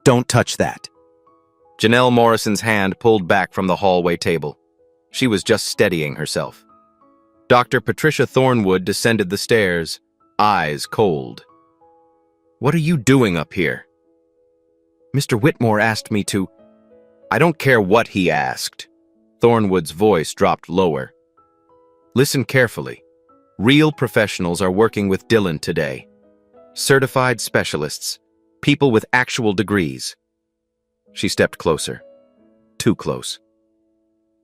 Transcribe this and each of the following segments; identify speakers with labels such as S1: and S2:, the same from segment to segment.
S1: Don't touch that. Janelle Morrison's hand pulled back from the hallway table. She was just steadying herself. Dr. Patricia Thornwood descended the stairs, eyes cold. "What are you doing up here?" "Mr. Whitmore asked me to—" "I don't care what he asked." Thornwood's voice dropped lower. "Listen carefully. Real professionals are working with Dylan today. Certified specialists, people with actual degrees." She stepped closer. Too close.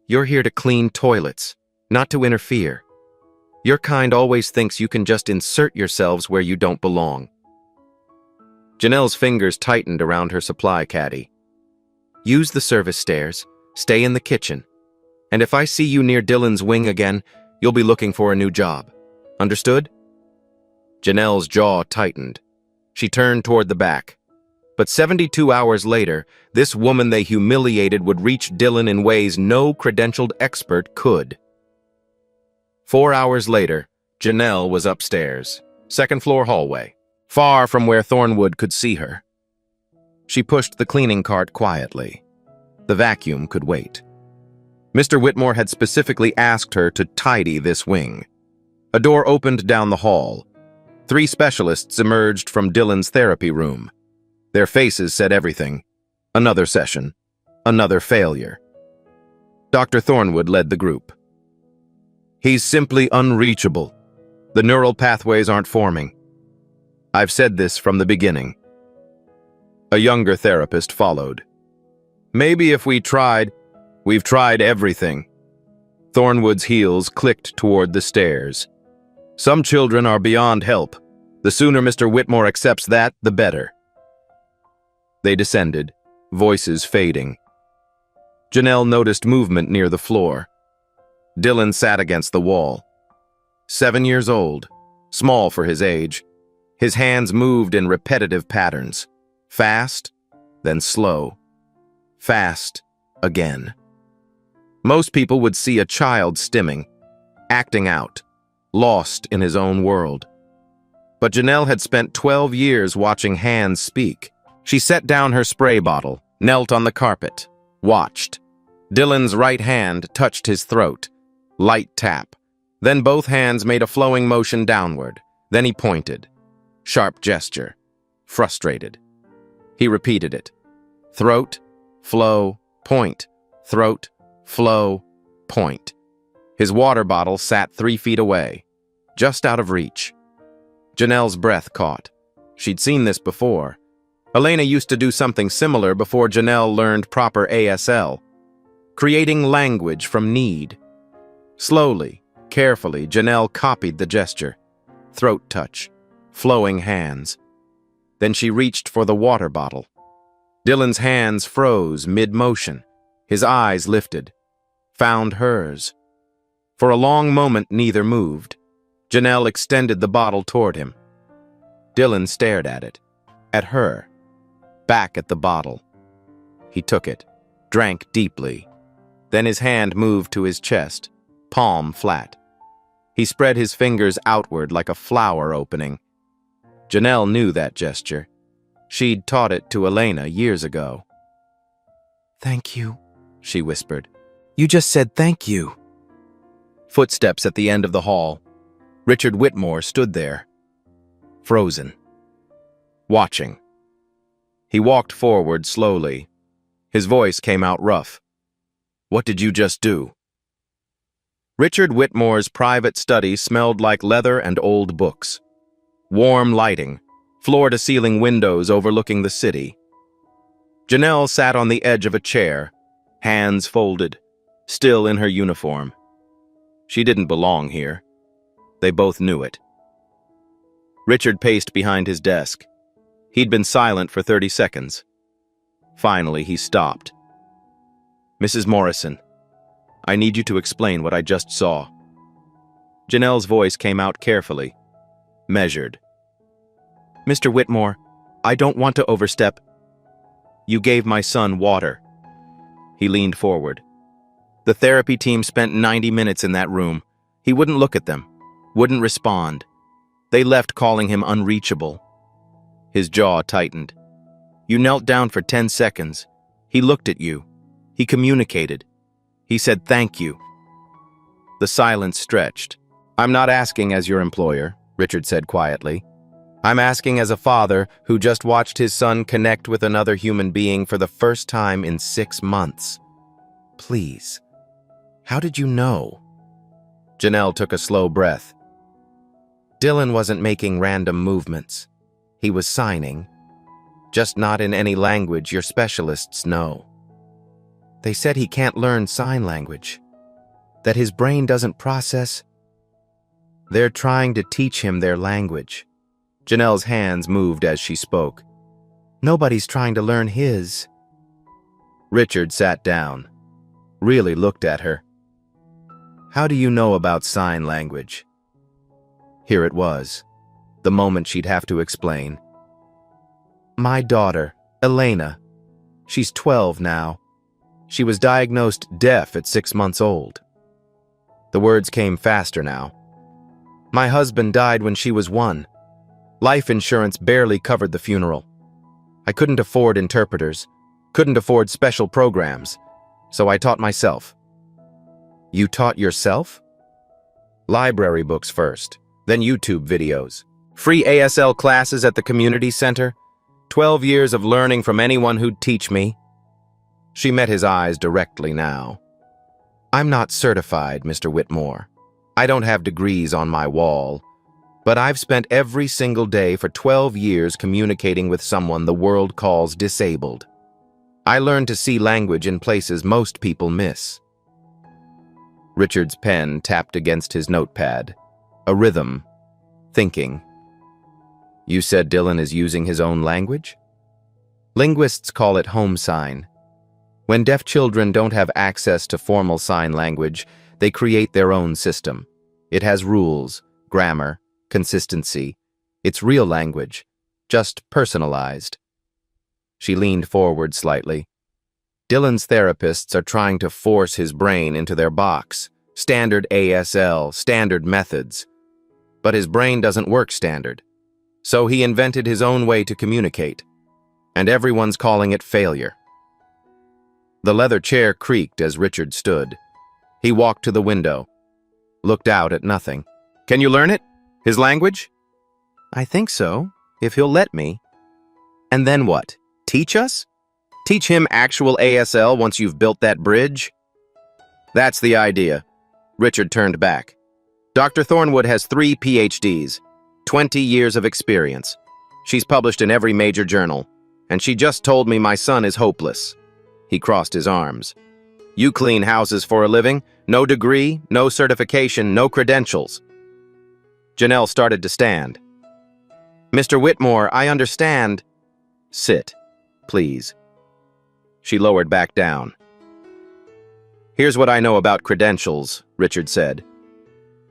S1: "You're here to clean toilets, not to interfere. Your kind always thinks you can just insert yourselves where you don't belong." Janelle's fingers tightened around her supply caddy. "Use the service stairs, stay in the kitchen, and if I see you near Dylan's wing again, you'll be looking for a new job. Understood?" Janelle's jaw tightened. She turned toward the back. But 72 hours later, this woman they humiliated would reach Dylan in ways no credentialed expert could. 4 hours later, Janelle was upstairs, second-floor hallway, far from where Thornwood could see her. She pushed the cleaning cart quietly. The vacuum could wait. Mr. Whitmore had specifically asked her to tidy this wing. A door opened down the hall. 3 specialists emerged from Dylan's therapy room. Their faces said everything. Another session. Another failure. Dr. Thornwood led the group. "He's simply unreachable. The neural pathways aren't forming. I've said this from the beginning." A younger therapist followed. "Maybe if we tried, we've tried everything." Thornwood's heels clicked toward the stairs. "Some children are beyond help. The sooner Mr. Whitmore accepts that, the better." They descended, voices fading. Janelle noticed movement near the floor. Dylan sat against the wall. 7 years old, small for his age. His hands moved in repetitive patterns. Fast, then slow. Fast, again. Most people would see a child stimming, acting out, lost in his own world. But Janelle had spent 12 years watching hands speak. She set down her spray bottle, knelt on the carpet, watched. Dylan's right hand touched his throat. Light tap. Then both hands made a flowing motion downward. Then he pointed. Sharp gesture. Frustrated. He repeated it. Throat, flow, point. Throat, flow, point. His water bottle sat 3 feet away, just out of reach. Janelle's breath caught. She'd seen this before. Elena used to do something similar before Janelle learned proper ASL, creating language from need. Slowly, carefully, Janelle copied the gesture. Throat touch, flowing hands. Then she reached for the water bottle. Dylan's hands froze mid-motion. His eyes lifted, found hers. For a long moment, neither moved. Janelle extended the bottle toward him. Dylan stared at it, at her, back at the bottle. He took it, drank deeply. Then his hand moved to his chest, palm flat. He spread his fingers outward like a flower opening. Janelle knew that gesture. She'd taught it to Elena years ago. "Thank you," she whispered. "You just said thank you." Footsteps at the end of the hall. Richard Whitmore stood there, frozen, watching. He walked forward slowly. His voice came out rough. "What did you just do?" Richard Whitmore's private study smelled like leather and old books. Warm lighting, floor-to-ceiling windows overlooking the city. Janelle sat on the edge of a chair, hands folded, still in her uniform. She didn't belong here. They both knew it. Richard paced behind his desk. He'd been silent for 30 seconds. Finally, he stopped. "Mrs. Morrison, I need you to explain what I just saw." Janelle's voice came out carefully, measured. "Mr. Whitmore, I don't want to overstep. You gave my son water." He leaned forward. The therapy team spent 90 minutes in that room. He wouldn't look at them, wouldn't respond. They left calling him unreachable. His jaw tightened. You knelt down for 10 seconds. He looked at you. He communicated. He said thank you. The silence stretched. I'm not asking as your employer, Richard said quietly. I'm asking as a father who just watched his son connect with another human being for the first time in 6 months. Please, how did you know? Janelle took a slow breath. Dylan wasn't making random movements. He was signing, just not in any language your specialists know. They said he can't learn sign language, that his brain doesn't process. They're trying to teach him their language. Janelle's hands moved as she spoke. Nobody's trying to learn his. Richard sat down, really looked at her. How do you know about sign language? Here it was, the moment she'd have to explain. My daughter, Elena. She's 12 now. She was diagnosed deaf at 6 months old. The words came faster now. My husband died when she was 1. Life insurance barely covered the funeral. I couldn't afford interpreters, couldn't afford special programs, so I taught myself. You taught yourself? Library books first, then YouTube videos. Free ASL classes at the community center. 12 years of learning from anyone who'd teach me. She met his eyes directly now. I'm not certified, Mr. Whitmore. I don't have degrees on my wall, but I've spent every single day for 12 years communicating with someone the world calls disabled. I learned to see language in places most people miss. Richard's pen tapped against his notepad, a rhythm, thinking. You said Dylan is using his own language? Linguists call it home sign. When deaf children don't have access to formal sign language, they create their own system. It has rules, grammar, consistency. It's real language, just personalized. She leaned forward slightly. Dylan's therapists are trying to force his brain into their box. Standard ASL, standard methods. But his brain doesn't work standard. So he invented his own way to communicate. And everyone's calling it failure. The leather chair creaked as Richard stood. He walked to the window, looked out at nothing. Can you learn it? His language? I think so, if he'll let me. And then what? Teach us? Teach him actual ASL once you've built that bridge? That's the idea. Richard turned back. Dr. Thornwood has 3 PhDs, 20 years of experience. She's published in every major journal, and she just told me my son is hopeless. He crossed his arms. You clean houses for a living, no degree, no certification, no credentials. Janelle started to stand. Mr. Whitmore, I understand. Sit, please. She lowered back down. Here's what I know about credentials, Richard said.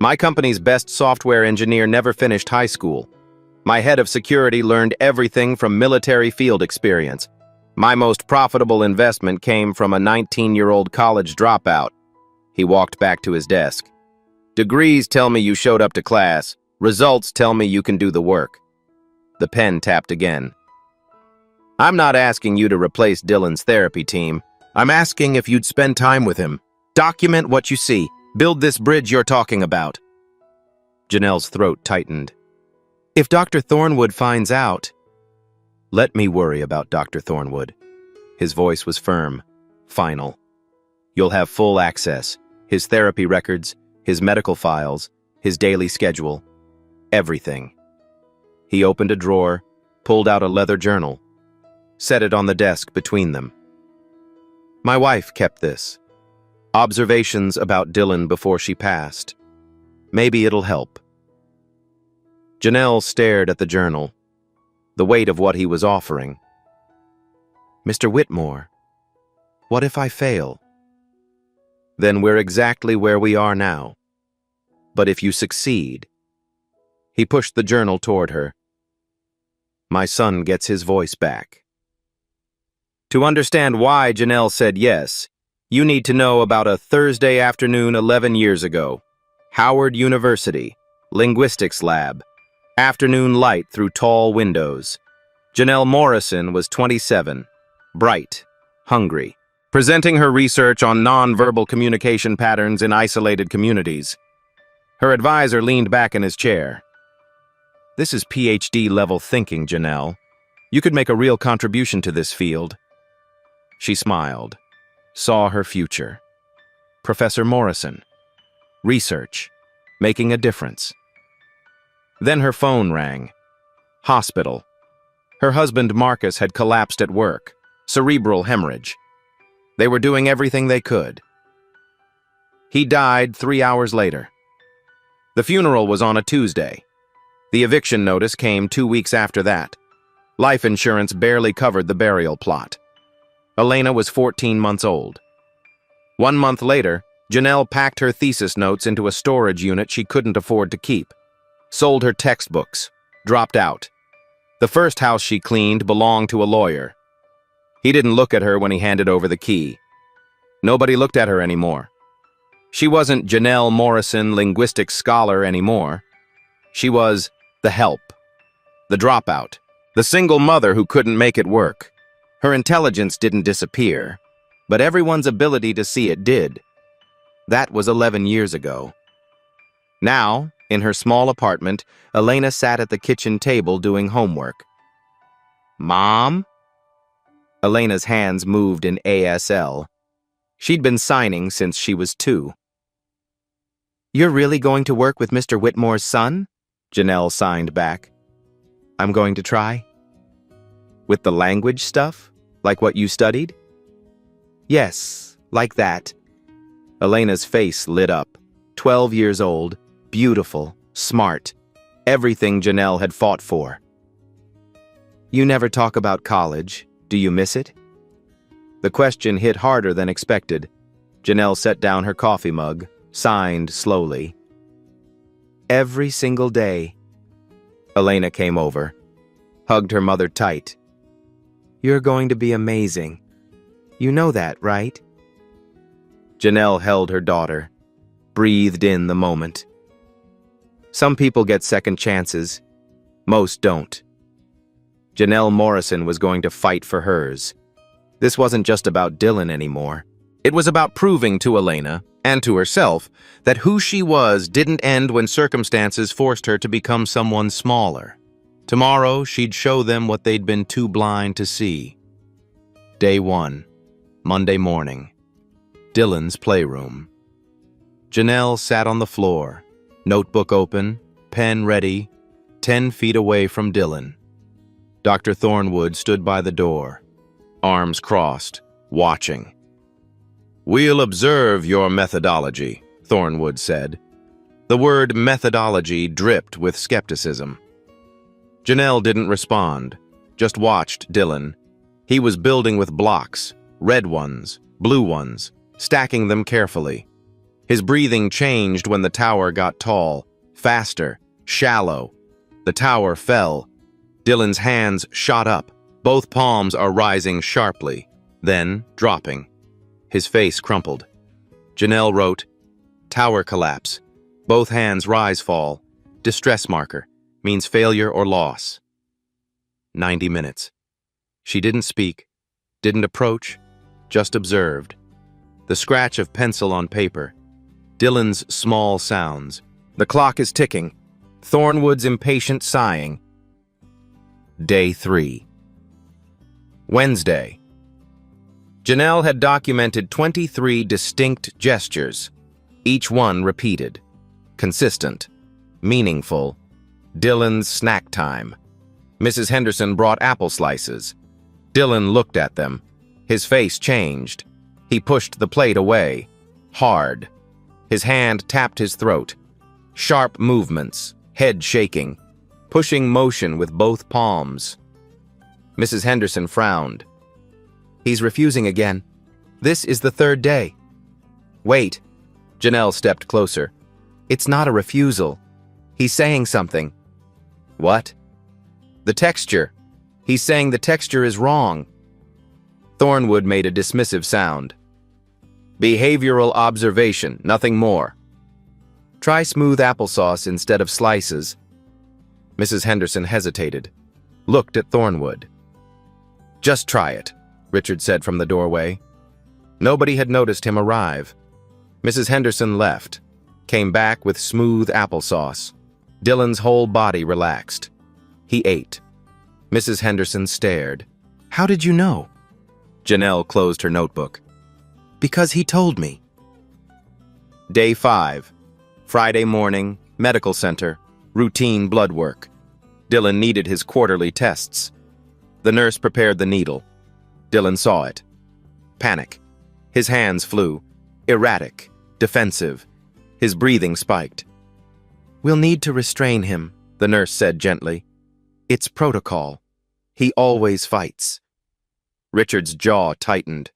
S1: My company's best software engineer never finished high school. My head of security learned everything from military field experience. My most profitable investment came from a 19-year-old college dropout. He walked back to his desk. Degrees tell me you showed up to class. Results tell me you can do the work. The pen tapped again. I'm not asking you to replace Dylan's therapy team. I'm asking if you'd spend time with him. Document what you see. Build this bridge you're talking about. Janelle's throat tightened. If Dr. Thornwood finds out... Let me worry about Dr. Thornwood. His voice was firm, final. You'll have full access. His therapy records, his medical files, his daily schedule. Everything. He opened a drawer, pulled out a leather journal, set it on the desk between them. My wife kept this. Observations about Dylan before she passed. Maybe it'll help. Janelle stared at the journal, the weight of what he was offering. Mr. Whitmore, what if I fail? Then we're exactly where we are now. But if you succeed... He pushed the journal toward her. My son gets his voice back. To understand why Janelle said yes, you need to know about a Thursday afternoon 11 years ago. Howard University, linguistics lab. Afternoon light through tall windows. Janelle Morrison was 27, bright, hungry, presenting her research on nonverbal communication patterns in isolated communities. Her advisor leaned back in his chair. "This is PhD-level thinking, Janelle. You could make a real contribution to this field." She smiled, saw her future. Professor Morrison. Research. Making a difference. Then her phone rang. Hospital. Her husband Marcus had collapsed at work. Cerebral hemorrhage. They were doing everything they could. He died 3 hours later. The funeral was on a Tuesday. The eviction notice came 2 weeks after that. Life insurance barely covered the burial plot. Elena was 14 months old. 1 month later, Janelle packed her thesis notes into a storage unit she couldn't afford to keep. Sold her textbooks. Dropped out. The first house she cleaned belonged to a lawyer. He didn't look at her when he handed over the key. Nobody looked at her anymore. She wasn't Janelle Morrison, linguistics scholar, anymore. She was the help, the dropout, the single mother who couldn't make it work. Her intelligence didn't disappear, but everyone's ability to see it did. That was 11 years ago. Now, in her small apartment, Elena sat at the kitchen table doing homework. "Mom?" Elena's hands moved in ASL. She'd been signing since she was 2. "You're really going to work with Mr. Whitmore's son?" Janelle signed back. "I'm going to try." "With the language stuff? Like what you studied?" "Yes, like that." Elena's face lit up. 12 years old, beautiful, smart. Everything Janelle had fought for. "You never talk about college. Do you miss it?" The question hit harder than expected. Janelle set down her coffee mug, signed slowly. "Every single day." Elena came over, hugged her mother tight. "You're going to be amazing. You know that, right?" Janelle held her daughter, breathed in the moment. Some people get second chances. Most don't. Janelle Morrison was going to fight for hers. This wasn't just about Dylan anymore. It was about proving to Elena, and to herself, that who she was didn't end when circumstances forced her to become someone smaller. Tomorrow, she'd show them what they'd been too blind to see. Day 1, Monday morning. Dylan's playroom. Janelle sat on the floor, notebook open, pen ready, 10 feet away from Dylan. Dr. Thornwood stood by the door, arms crossed, watching. "We'll observe your methodology," Thornwood said. The word methodology dripped with skepticism. Janelle didn't respond, just watched Dylan. He was building with blocks, red ones, blue ones, stacking them carefully. His breathing changed when the tower got tall, faster, shallow. The tower fell. Dylan's hands shot up. Both palms are rising sharply, then dropping. His face crumpled. Janelle wrote, "Tower collapse. Both hands rise fall. Distress marker. Means failure or loss." 90 minutes. She didn't speak, didn't approach, just observed. The scratch of pencil on paper. Dylan's small sounds. The clock is ticking. Thornwood's impatient sighing. Day 3. Wednesday. Janelle had documented 23 distinct gestures, each one repeated, consistent, meaningful. Dylan's snack time. Mrs. Henderson brought apple slices. Dylan looked at them. His face changed. He pushed the plate away, hard. His hand tapped his throat. Sharp movements, head shaking, pushing motion with both palms. Mrs. Henderson frowned. "He's refusing again. This is the 3rd day." "Wait." Janelle stepped closer. "It's not a refusal. He's saying something." "What?" "The texture. He's saying the texture is wrong." Thornwood made a dismissive sound. "Behavioral observation, nothing more." "Try smooth applesauce instead of slices." Mrs. Henderson hesitated. looked at Thornwood. "Just try it," Richard said from the doorway. Nobody had noticed him arrive. Mrs. Henderson left, came back with smooth applesauce. Dylan's whole body relaxed. He ate. Mrs. Henderson stared. "How did you know?" Janelle closed her notebook. "Because he told me." Day 5. Friday morning, medical center, routine blood work. Dylan needed his quarterly tests. The nurse prepared the needle. Dylan saw it. Panic. His hands flew. Erratic. Defensive. His breathing spiked. "We'll need to restrain him," the nurse said gently. "It's protocol. He always fights." Richard's jaw tightened.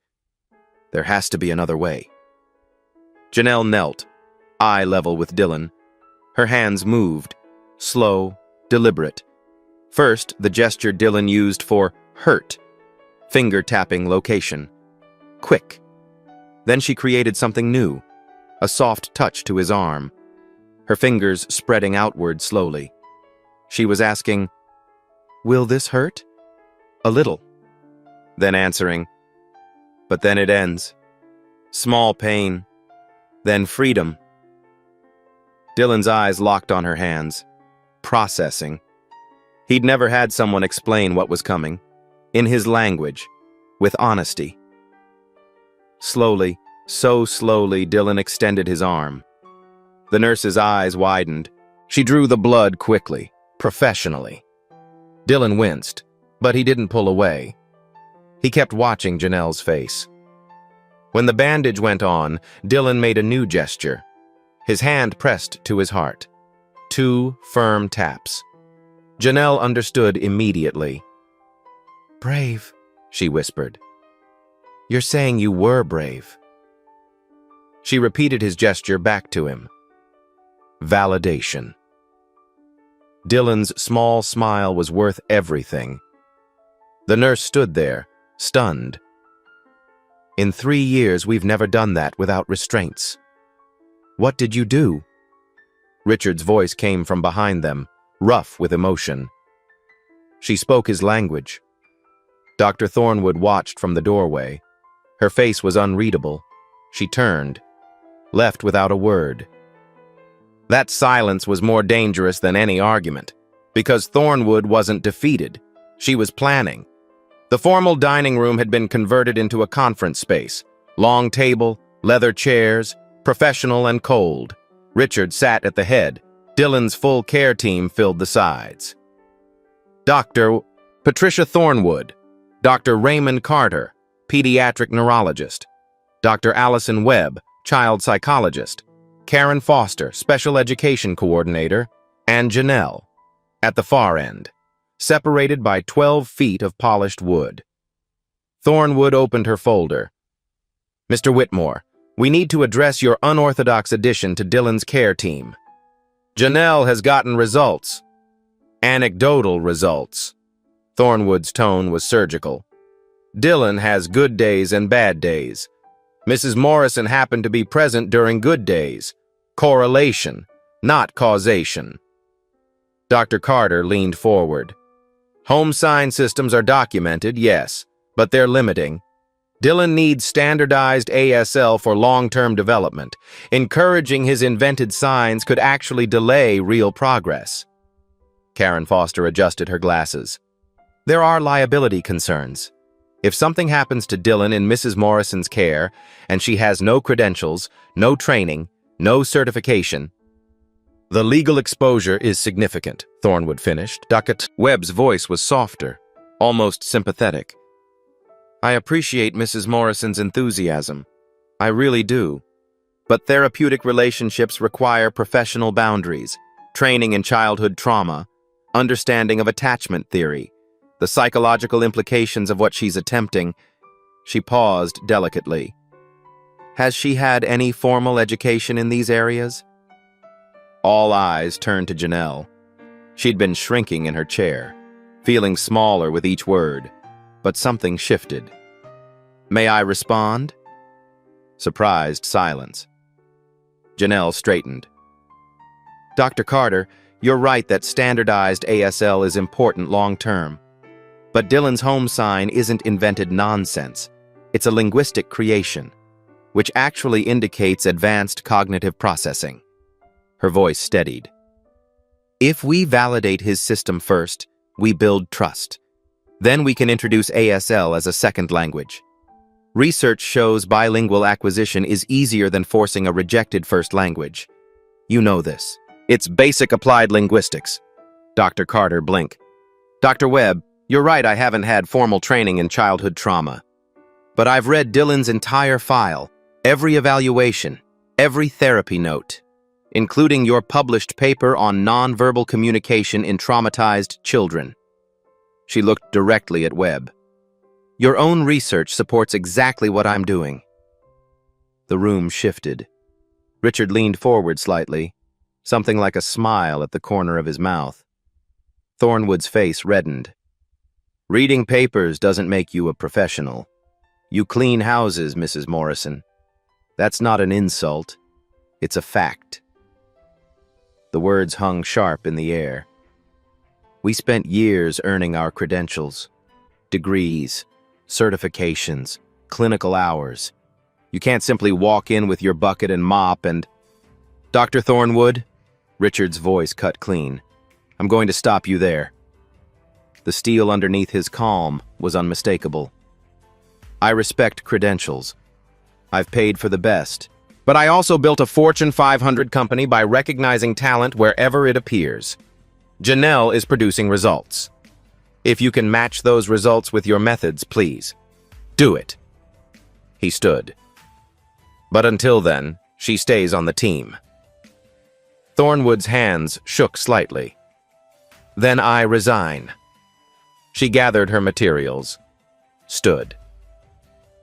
S1: There has to be another way. Janelle knelt, eye level with Dylan. Her hands moved, slow, deliberate. First, the gesture Dylan used for hurt, finger-tapping location. Quick. Then she created something new, a soft touch to his arm, her fingers spreading outward slowly. She was asking, "Will this hurt?" "A little." Then answering, "But then it ends. Small pain. Then freedom." Dylan's eyes locked on her hands, processing. He'd never had someone explain what was coming, in his language, with honesty. Slowly, so slowly, Dylan extended his arm. The nurse's eyes widened. She drew the blood quickly, professionally. Dylan winced, but he didn't pull away. He kept watching Janelle's face. When the bandage went on, Dylan made a new gesture. His hand pressed to his heart. 2 firm taps. Janelle understood immediately. "Brave," she whispered. "You're saying you were brave." She repeated his gesture back to him. Validation. Dylan's small smile was worth everything. The nurse stood there, stunned. "In 3 years, we've never done that without restraints." "What did you do?" Richard's voice came from behind them, rough with emotion. She spoke his language. Dr. Thornwood watched from the doorway. Her face was unreadable. She turned, left without a word. That silence was more dangerous than any argument, because Thornwood wasn't defeated. She was planning. The formal dining room had been converted into a conference space. Long table, leather chairs, professional and cold. Richard sat at the head. Dylan's full care team filled the sides. Dr. Patricia Thornwood, Dr. Raymond Carter, pediatric neurologist, Dr. Allison Webb, child psychologist, Karen Foster, special education coordinator, and Janelle, at the far end, separated by 12 feet of polished wood. Thornwood opened her folder. "Mr. Whitmore, we need to address your unorthodox addition to Dylan's care team. Janelle has gotten results. Anecdotal results." Thornwood's tone was surgical. "Dylan has good days and bad days. Mrs. Morrison happened to be present during good days. Correlation, not causation." Dr. Carter leaned forward. "Home sign systems are documented, yes, but they're limiting. Dylan needs standardized ASL for long-term development. Encouraging his invented signs could actually delay real progress." Karen Foster adjusted her glasses. "There are liability concerns. If something happens to Dylan in Mrs. Morrison's care, and she has no credentials, no training, no certification, the legal exposure is significant," Thornwood finished. Dr. Webb's voice was softer, almost sympathetic. "I appreciate Mrs. Morrison's enthusiasm. I really do. But therapeutic relationships require professional boundaries, training in childhood trauma, understanding of attachment theory, the psychological implications of what she's attempting." She paused delicately. "Has she had any formal education in these areas?" All eyes turned to Janelle. She'd been shrinking in her chair, feeling smaller with each word, but something shifted. "May I respond?" Surprised silence. Janelle straightened. "Dr. Carter, You're right that standardized ASL is important long-term. But Dylan's home sign isn't invented nonsense. It's a linguistic creation, which actually indicates advanced cognitive processing. Her voice steadied. If we validate his system first, we build trust. Then we can introduce ASL as a second language. Research shows bilingual acquisition is easier than forcing a rejected first language. You know this. It's basic applied linguistics. Dr. Carter blinked. Dr. Webb, you're right, I haven't had formal training in childhood trauma. But I've read Dylan's entire file, every evaluation, every therapy note, including your published paper on nonverbal communication in traumatized children. She looked directly at Webb. Your own research supports exactly what I'm doing. The room shifted. Richard leaned forward slightly, something like a smile at the corner of his mouth. Thornwood's face reddened. Reading papers doesn't make you a professional. You clean houses, Mrs. Morrison. That's not an insult. It's a fact. The words hung sharp in the air. We spent years earning our credentials, degrees, certifications, clinical hours. You can't simply walk in with your bucket and mop and... Dr. Thornwood, Richard's voice cut clean. I'm going to stop you there. The steel underneath his calm was unmistakable. I respect credentials. I've paid for the best. But I also built a Fortune 500 company by recognizing talent wherever it appears. Janelle is producing results. If you can match those results with your methods, please, do it. He stood. But until then, she stays on the team. Thornwood's hands shook slightly. Then I resign. She gathered her materials, stood.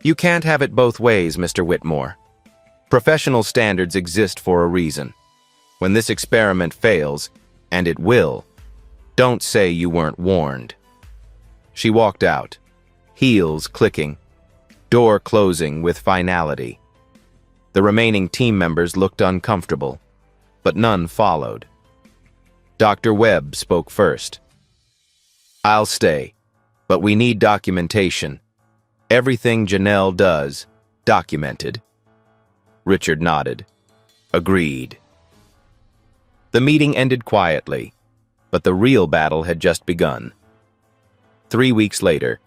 S1: You can't have it both ways, Mr. Whitmore. Professional standards exist for a reason. When this experiment fails, and it will, don't say you weren't warned. She walked out, heels clicking, door closing with finality. The remaining team members looked uncomfortable, but none followed. Dr. Webb spoke first. I'll stay, but we need documentation. Everything Janelle does, documented. Richard nodded. Agreed. The meeting ended quietly, but the real battle had just begun. 3 weeks later,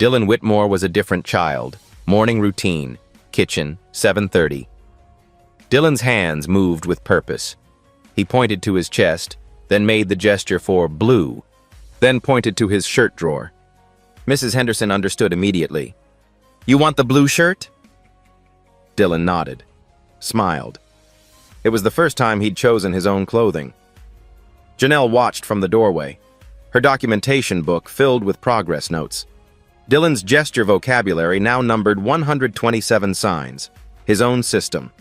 S1: Dylan Whitmore was a different child. Morning routine, kitchen, 7:30. Dylan's hands moved with purpose. He pointed to his chest, then made the gesture for blue, then pointed to his shirt drawer. Mrs. Henderson understood immediately. You want the blue shirt? Dylan nodded, smiled. It was the first time he'd chosen his own clothing. Janelle watched from the doorway, her documentation book filled with progress notes. Dylan's gesture vocabulary now numbered 127 signs, his own system,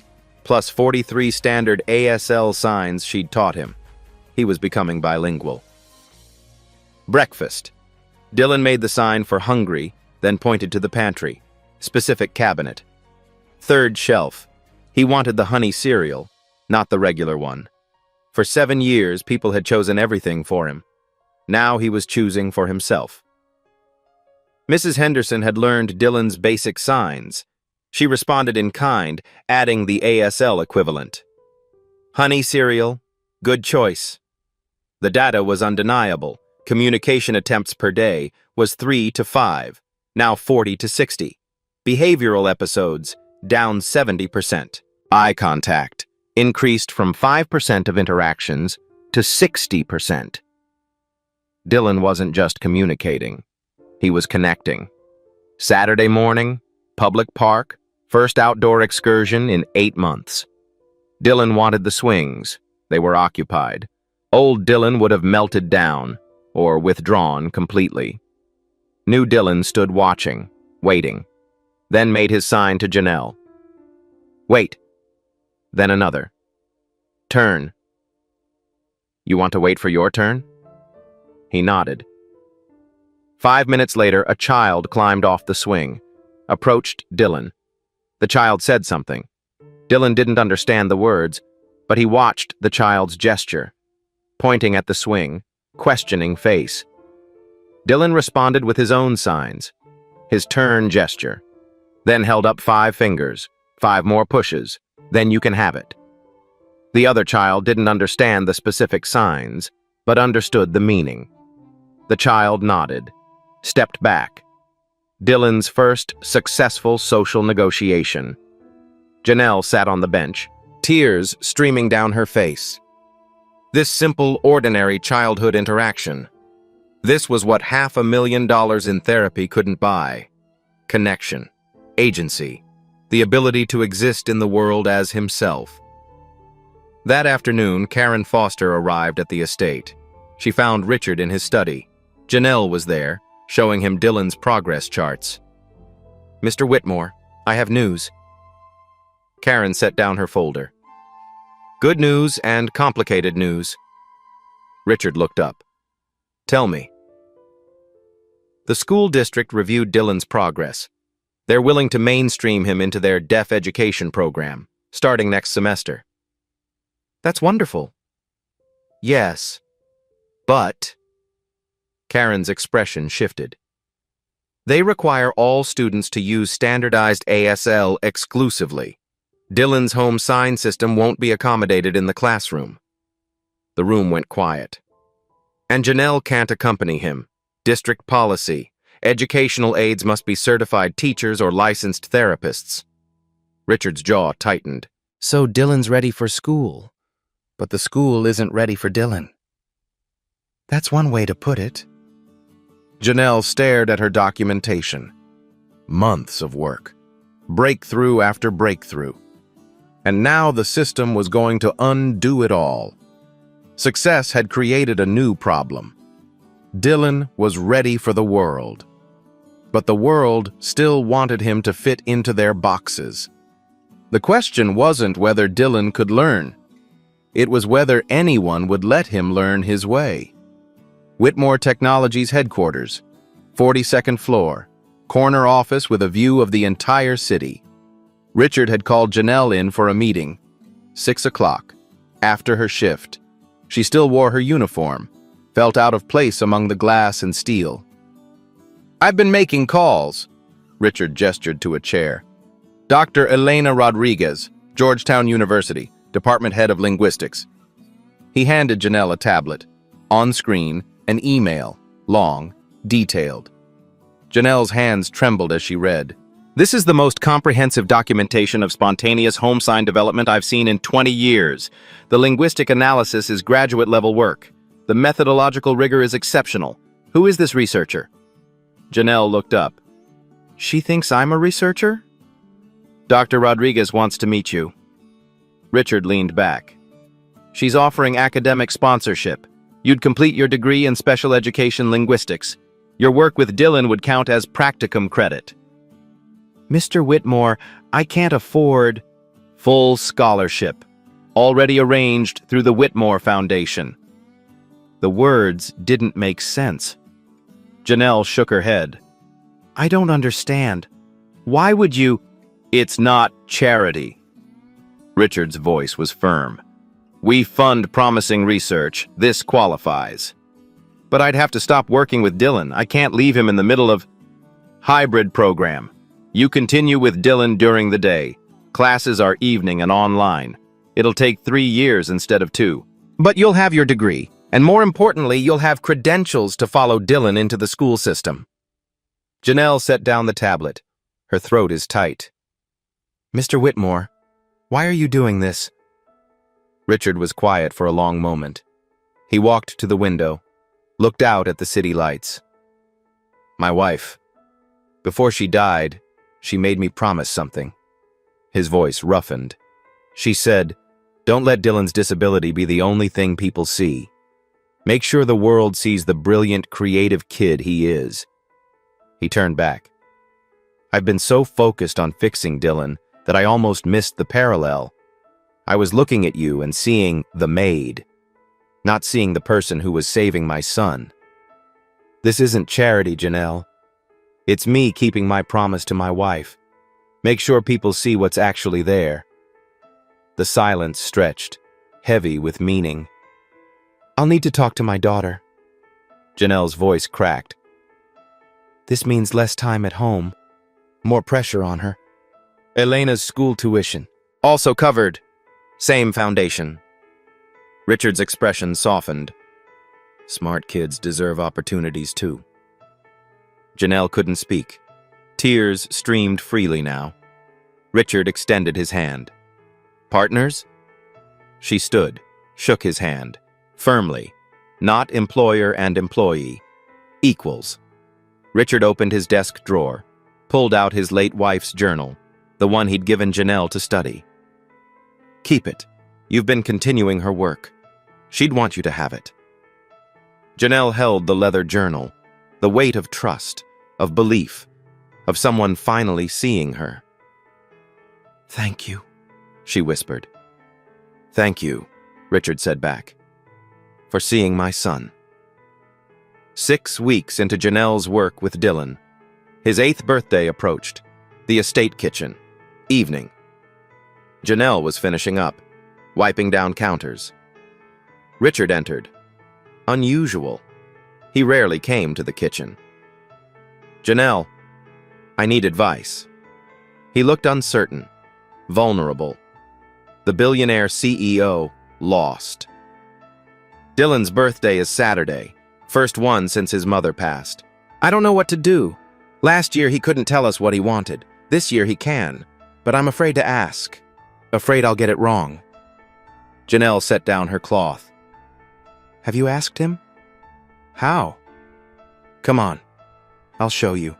S1: plus 43 standard ASL signs she'd taught him. He was becoming bilingual. Breakfast. Dylan made the sign for hungry, then pointed to the pantry, specific cabinet. Third shelf. He wanted the honey cereal, not the regular one. For 7 years, people had chosen everything for him. Now he was choosing for himself. Mrs. Henderson had learned Dylan's basic signs. She responded in kind, adding the ASL equivalent. Honey cereal, good choice. The data was undeniable. Communication attempts per day was 3 to 5, now 40 to 60. Behavioral episodes, down 70%. Eye contact increased from 5% of interactions to 60%. Dylan wasn't just communicating. He was connecting. Saturday morning, public park, first outdoor excursion in 8 months. Dylan wanted the swings. They were occupied. Old Dylan would have melted down or withdrawn completely. New Dylan stood watching, waiting, then made his sign to Janelle. Wait. Then another. Turn. You want to wait for your turn? He nodded. 5 minutes later, a child climbed off the swing, approached Dylan. The child said something. Dylan didn't understand the words, but he watched the child's gesture. pointing at the swing, questioning face. Dylan responded with his own signs, his turn gesture, then held up 5 fingers, 5 more pushes, then you can have it. The other child didn't understand the specific signs, but understood the meaning. The child nodded, stepped back. Dylan's first successful social negotiation. Janelle sat on the bench, tears streaming down her face. This simple, ordinary childhood interaction. This was what $500,000 in therapy couldn't buy. Connection, agency, the ability to exist in the world as himself. That afternoon, Karen Foster arrived at the estate. She found Richard in his study. Janelle was there, showing him Dylan's progress charts. "Mr. Whitmore, I have news." Karen set down her folder. "Good news and complicated news." Richard looked up. "Tell me." The school district reviewed Dylan's progress. They're willing to mainstream him into their deaf education program, starting next semester. "That's wonderful." "Yes, but..." Karen's expression shifted. "They require all students to use standardized ASL exclusively. Dylan's home sign system won't be accommodated in the classroom." The room went quiet. "And Janelle can't accompany him. District policy. Educational aides must be certified teachers or licensed therapists." Richard's jaw tightened. "So Dylan's ready for school, but the school isn't ready for Dylan." "That's one way to put it." Janelle stared at her documentation. Months of work. Breakthrough after breakthrough. And now the system was going to undo it all. Success had created a new problem. Dylan was ready for the world. But the world still wanted him to fit into their boxes. The question wasn't whether Dylan could learn. It was whether anyone would let him learn his way. Whitmore Technologies headquarters, 42nd floor, corner office with a view of the entire city. Richard had called Janelle in for a meeting. 6 o'clock, after her shift. She still wore her uniform, felt out of place among the glass and steel. "I've been making calls." Richard gestured to a chair. "Dr. Elena Rodriguez, Georgetown University, Department Head of Linguistics." He handed Janelle a tablet. On screen, an email, long, detailed. Janelle's hands trembled as she read. "This is the most comprehensive documentation of spontaneous home sign development I've seen in 20 years. The linguistic analysis is graduate-level work. The methodological rigor is exceptional. Who is this researcher?" Janelle looked up. "She thinks I'm a researcher?" "Dr. Rodriguez wants to meet you." Richard leaned back. "She's offering academic sponsorship. You'd complete your degree in special education linguistics. Your work with Dylan would count as practicum credit." "Mr. Whitmore, I can't afford..." "Full scholarship. Already arranged through the Whitmore Foundation." The words didn't make sense. Janelle shook her head. "I don't understand. Why would you..." "It's not charity." Richard's voice was firm. "We fund promising research. This qualifies." "But I'd have to stop working with Dylan. I can't leave him in the middle of..." "Hybrid program. You continue with Dylan during the day. Classes are evening and online. It'll take 3 years instead of 2. But you'll have your degree, and more importantly, you'll have credentials to follow Dylan into the school system." Janelle set down the tablet. Her throat is tight. "Mr. Whitmore, why are you doing this?" Richard was quiet for a long moment. He walked to the window, looked out at the city lights. "My wife. Before she died, she made me promise something." His voice roughened. She said, "Don't let Dylan's disability be the only thing people see. Make sure the world sees the brilliant, creative kid he is." He turned back. "I've been so focused on fixing Dylan that I almost missed the parallel. I was looking at you and seeing the Maid, not seeing the person who was saving my son. This isn't charity, Janelle. It's me keeping my promise to my wife. Make sure people see what's actually there." The silence stretched, heavy with meaning. I'll need to talk to my daughter. Janelle's voice cracked. This means less time at home, more pressure on her. Elena's school tuition, also covered. Same foundation. Richard's expression softened. Smart kids deserve opportunities too. Janelle couldn't speak. Tears streamed freely now. Richard extended his hand. Partners? She stood, shook his hand. Firmly. Not employer and employee. Equals. Richard opened his desk drawer, pulled out his late wife's journal, the one he'd given Janelle to study. Keep it. You've been continuing her work. She'd want you to have it. Janelle held the leather journal, the weight of trust, of belief, of someone finally seeing her. Thank you, she whispered. Thank you, Richard said back, for seeing my son. 6 weeks into Janelle's work with Dylan, his 8th birthday approached. The estate kitchen. Evening. Janelle was finishing up, wiping down counters. Richard entered. Unusual. He rarely came to the kitchen. Janelle, I need advice. He looked uncertain, vulnerable. The billionaire CEO lost. Dylan's birthday is Saturday, first one since his mother passed. I don't know what to do. Last year he couldn't tell us what he wanted. This year he can, but I'm afraid to ask. Afraid I'll get it wrong. Janelle set down her cloth. Have you asked him? How? Come on, I'll show you.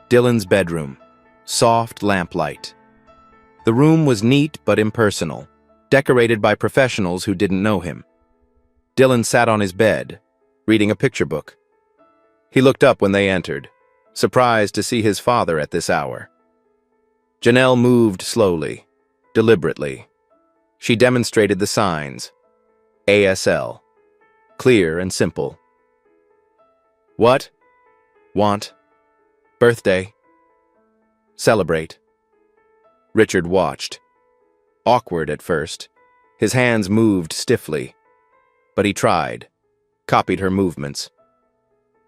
S1: Dylan's bedroom. Soft lamplight. The room was neat but impersonal, decorated by professionals who didn't know him. Dylan sat on his bed, reading a picture book. He looked up when they entered, surprised to see his father at this hour. Janelle moved slowly, deliberately. She demonstrated the signs. ASL. Clear and simple. What? Want. Birthday. Celebrate. Richard watched. Awkward at first. His hands moved stiffly. But he tried. Copied her movements.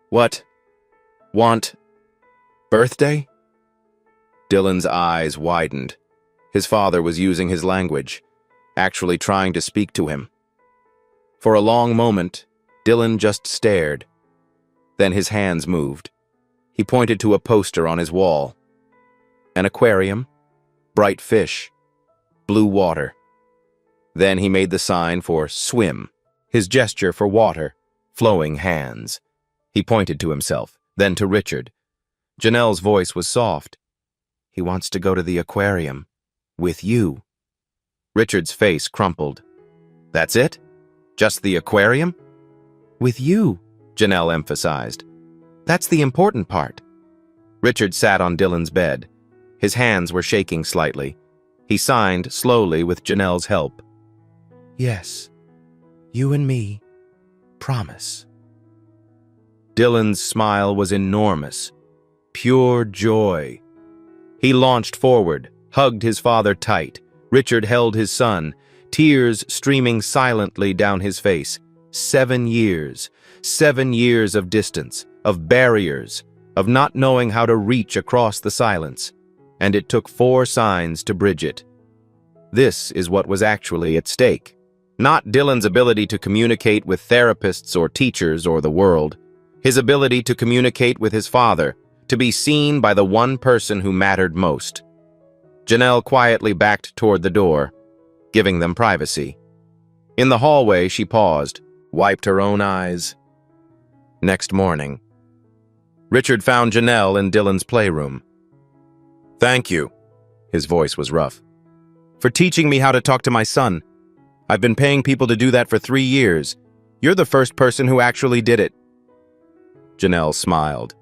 S1: What? Want. Birthday? Dylan's eyes widened. His father was using his language, actually trying to speak to him. For a long moment, Dylan just stared. Then his hands moved. He pointed to a poster on his wall. An aquarium, bright fish, blue water. Then he made the sign for swim, his gesture for water, flowing hands. He pointed to himself, then to Richard. Janelle's voice was soft. He wants to go to the aquarium. With you. Richard's face crumpled. That's it? Just the aquarium? With you, Janelle emphasized. That's the important part. Richard sat on Dylan's bed. His hands were shaking slightly. He signed slowly with Janelle's help. Yes, you and me. Promise. Dylan's smile was enormous. Pure joy. He launched forward, hugged his father tight. Richard held his son, tears streaming silently down his face. 7 years. 7 years of distance, of barriers, of not knowing how to reach across the silence. And it took 4 signs to bridge it. This is what was actually at stake. Not Dylan's ability to communicate with therapists or teachers or the world. His ability to communicate with his father, to be seen by the one person who mattered most. Janelle quietly backed toward the door, giving them privacy. In the hallway, she paused, wiped her own eyes. Next morning, Richard found Janelle in Dylan's playroom. Thank you, his voice was rough, for teaching me how to talk to my son. I've been paying people to do that for 3 years. You're the first person who actually did it. Janelle smiled.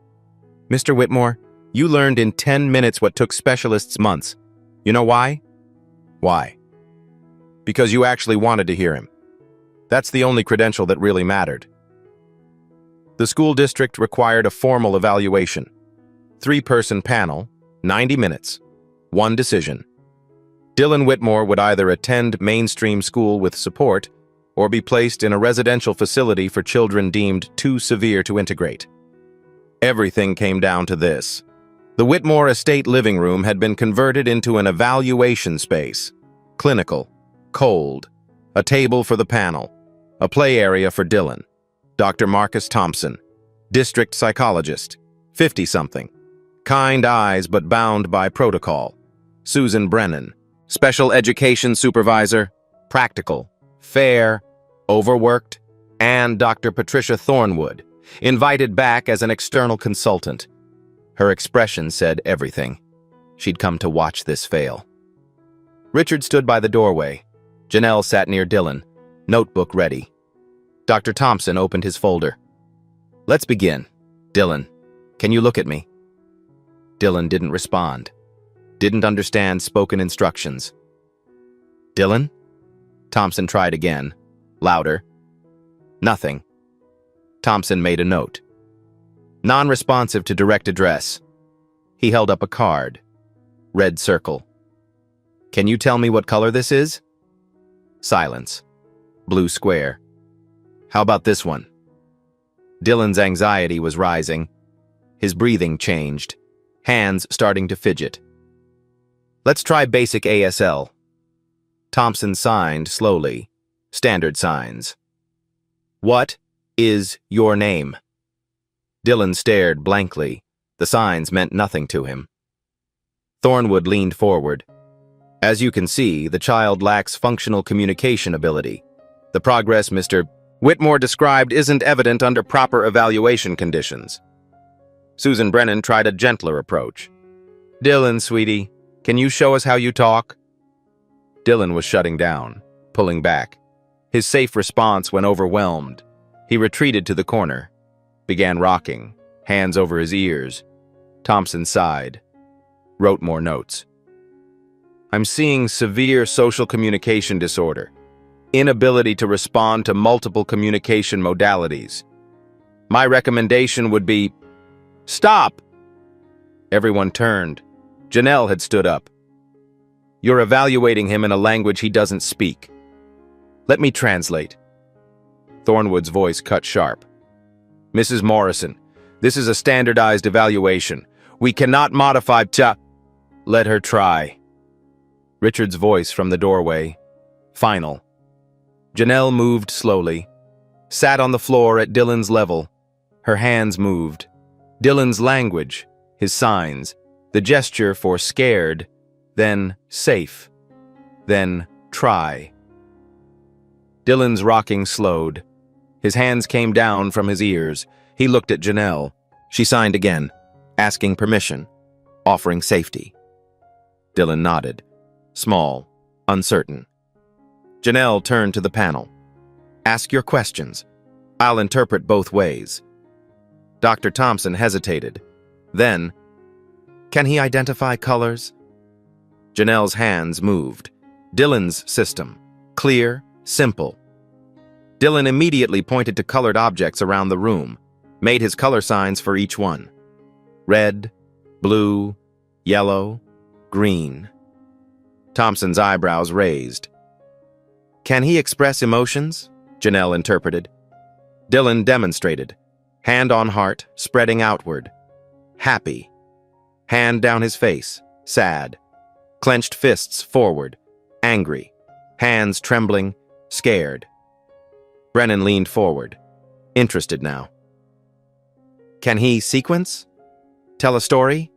S1: Mr. Whitmore, you learned in 10 minutes what took specialists months. You know why? Why? Because you actually wanted to hear him. That's the only credential that really mattered. The school district required a formal evaluation. 3-person panel, 90 minutes, 1 decision. Dylan Whitmore would either attend mainstream school with support or be placed in a residential facility for children deemed too severe to integrate. Everything came down to this. The Whitmore estate living room had been converted into an evaluation space. Clinical, cold, a table for the panel, a play area for Dylan, Dr. Marcus Thompson, district psychologist, 50-something, kind eyes but bound by protocol, Susan Brennan, special education supervisor, practical, fair, overworked, and Dr. Patricia Thornwood, invited back as an external consultant. Her expression said everything. She'd come to watch this fail. Richard stood by the doorway. Janelle sat near Dylan, notebook ready. Dr. Thompson opened his folder. "Let's begin. Dylan, can you look at me?" Dylan didn't respond. Didn't understand spoken instructions. "Dylan?" Thompson tried again, louder. Nothing. Thompson made a note. Non-responsive to direct address. He held up a card. Red circle. "Can you tell me what color this is?" Silence. Blue square. "How about this one?" Dylan's anxiety was rising. His breathing changed. Hands starting to fidget. "Let's try basic ASL." Thompson signed slowly. Standard signs. "What is your name?" Dylan stared blankly. The signs meant nothing to him. Thornwood leaned forward. "As you can see, the child lacks functional communication ability. The progress Mr. Whitmore described isn't evident under proper evaluation conditions." Susan Brennan tried a gentler approach. "Dylan, sweetie, can you show us how you talk?" Dylan was shutting down, pulling back. His safe response when overwhelmed. He retreated to the corner, began rocking, hands over his ears. Thompson sighed, wrote more notes. "I'm seeing severe social communication disorder, inability to respond to multiple communication modalities. My recommendation would be, stop!" Everyone turned. Janelle had stood up. "You're evaluating him in a language he doesn't speak. Let me translate." Thornwood's voice cut sharp. "Mrs. Morrison, this is a standardized evaluation. We cannot modify Let her try." Richard's voice from the doorway. Final. Janelle moved slowly, sat on the floor at Dylan's level. Her hands moved. Dylan's language, his signs, the gesture for scared, then safe, then try. Dylan's rocking slowed. His hands came down from his ears. He looked at Janelle. She signed again, asking permission, offering safety. Dylan nodded, small, uncertain. Janelle turned to the panel. "Ask your questions. I'll interpret both ways." Dr. Thompson hesitated. Then, "Can he identify colors?" Janelle's hands moved. Dylan's system. Clear, simple. Dylan immediately pointed to colored objects around the room, made his color signs for each one. Red, blue, yellow, green. Thompson's eyebrows raised. "Can he express emotions?" Janelle interpreted. Dylan demonstrated. Hand on heart, spreading outward. Happy. Hand down his face, sad. Clenched fists forward, angry. Hands trembling, scared. Brennan leaned forward, interested now. "Can he sequence? Tell a story?"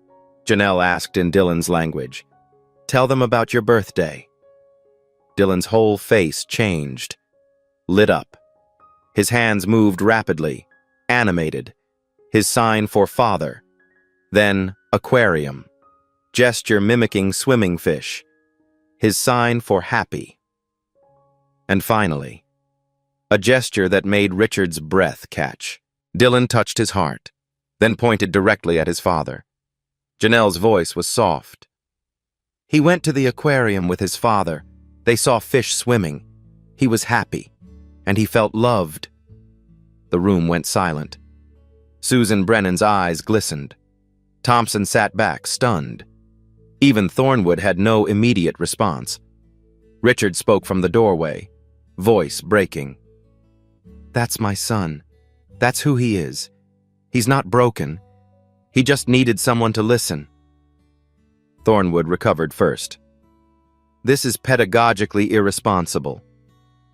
S1: Janelle asked in Dylan's language. "Tell them about your birthday." Dylan's whole face changed, lit up. His hands moved rapidly, animated. His sign for father. Then aquarium. Gesture mimicking swimming fish. His sign for happy. And finally, a gesture that made Richard's breath catch. Dylan touched his heart, then pointed directly at his father. Janelle's voice was soft. "He went to the aquarium with his father. They saw fish swimming. He was happy, and he felt loved." The room went silent. Susan Brennan's eyes glistened. Thompson sat back, stunned. Even Thornwood had no immediate response. Richard spoke from the doorway. voice breaking. That's my son. That's who he is. He's not broken. He just needed someone to listen. Thornwood recovered first. This is pedagogically irresponsible.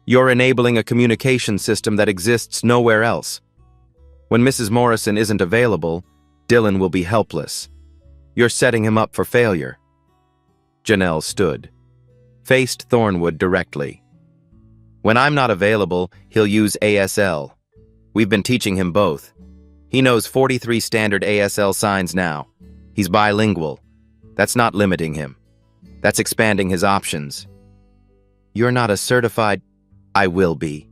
S1: You're enabling a communication system that exists nowhere else. When Mrs. Morrison isn't available, Dylan will be helpless. You're setting him up for failure. Janelle stood, faced Thornwood directly. When I'm not available, he'll use ASL. We've been teaching him both. He knows 43 standard ASL signs now. He's bilingual. That's not limiting him. That's expanding his options. You're not a certified... I will be.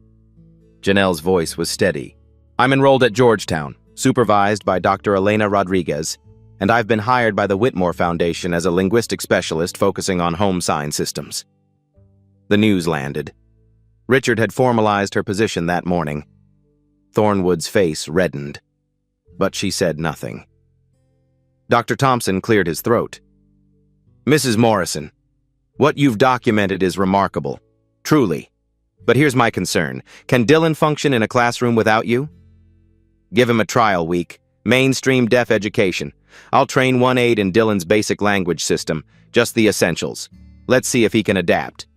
S1: Janelle's voice was steady. I'm enrolled at Georgetown, supervised by Dr. Elena Rodriguez, and I've been hired by the Whitmore Foundation as a linguistic specialist focusing on home sign systems. The news landed. Richard had formalized her position that morning. Thornwood's face reddened, but she said nothing. Dr. Thompson cleared his throat. Mrs. Morrison, what you've documented is remarkable, truly. But here's my concern. Can Dylan function in a classroom without you? Give him a trial week. Mainstream deaf education. I'll train one aide in Dylan's basic language system, just the essentials. Let's see if he can adapt.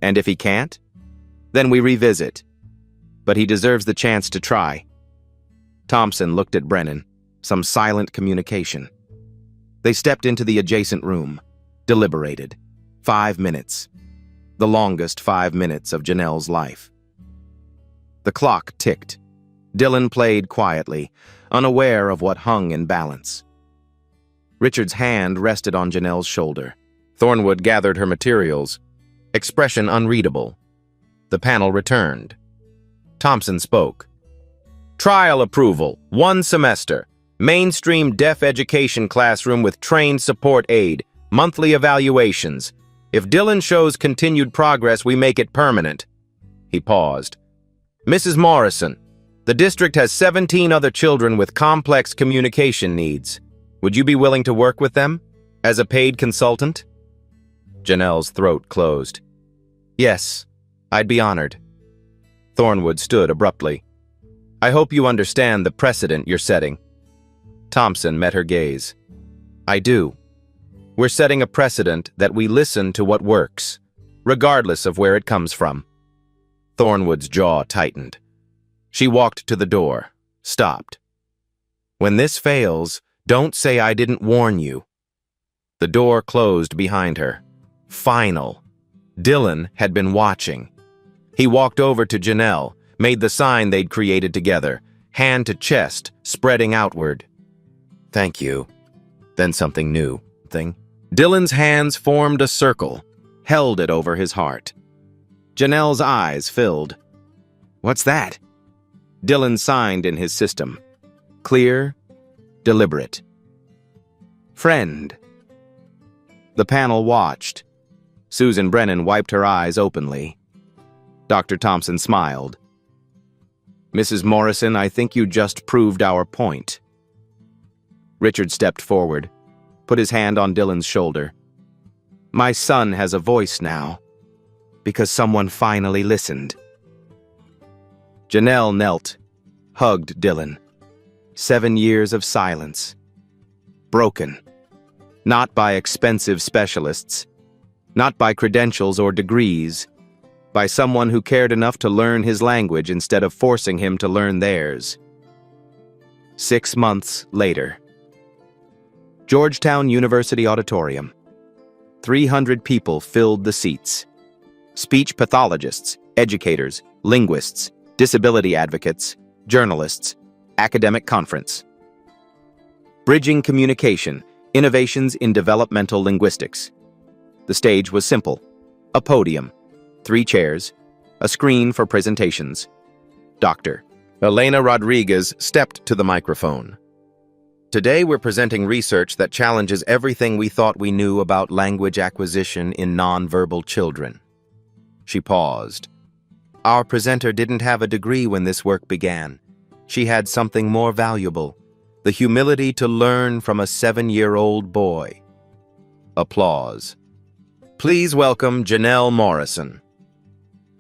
S1: And if he can't, then we revisit. But he deserves the chance to try. Thompson looked at Brennan, some silent communication. They stepped into the adjacent room, deliberated. 5 minutes. The longest 5 minutes of Janelle's life. The clock ticked. Dylan played quietly, unaware of what hung in balance. Richard's hand rested on Janelle's shoulder. Thornwood gathered her materials, expression unreadable. The panel returned. Thompson spoke. Trial approval, 1 semester. Mainstream deaf education classroom with trained support aide. Monthly evaluations. If Dylan shows continued progress, we make it permanent. He paused. Mrs. Morrison, the district has 17 other children with complex communication needs. Would you be willing to work with them as a paid consultant? Janelle's throat closed. Yes, I'd be honored. Thornwood stood abruptly. I hope you understand the precedent you're setting. Thompson met her gaze. I do. We're setting a precedent that we listen to what works, regardless of where it comes from. Thornwood's jaw tightened. She walked to the door, stopped. When this fails, don't say I didn't warn you. The door closed behind her. Final. Dylan had been watching. He walked over to Janelle, made the sign they'd created together, hand to chest, spreading outward. Thank you. Then something new. Dylan's hands formed a circle, held it over his heart. Janelle's eyes filled. What's that? Dylan signed in his system. Clear, deliberate. Friend. The panel watched. Susan Brennan wiped her eyes openly. Dr. Thompson smiled. Mrs. Morrison, I think you just proved our point. Richard stepped forward, put his hand on Dylan's shoulder. My son has a voice now, because someone finally listened. Janelle knelt, hugged Dylan. 7 years of silence. Broken. Not by expensive specialists, not by credentials or degrees, by someone who cared enough to learn his language instead of forcing him to learn theirs. 6 months later. Georgetown University Auditorium. 300 people filled the seats. Speech pathologists, educators, linguists, disability advocates, journalists, academic conference. Bridging communication, innovations in developmental linguistics. The stage was simple. A podium, 3 chairs, a screen for presentations. Dr. Elena Rodriguez stepped to the microphone. Today we're presenting research that challenges everything we thought we knew about language acquisition in nonverbal children. She paused. Our presenter didn't have a degree when this work began. She had something more valuable, the humility to learn from a 7-year-old boy. Applause. Please welcome Janelle Morrison.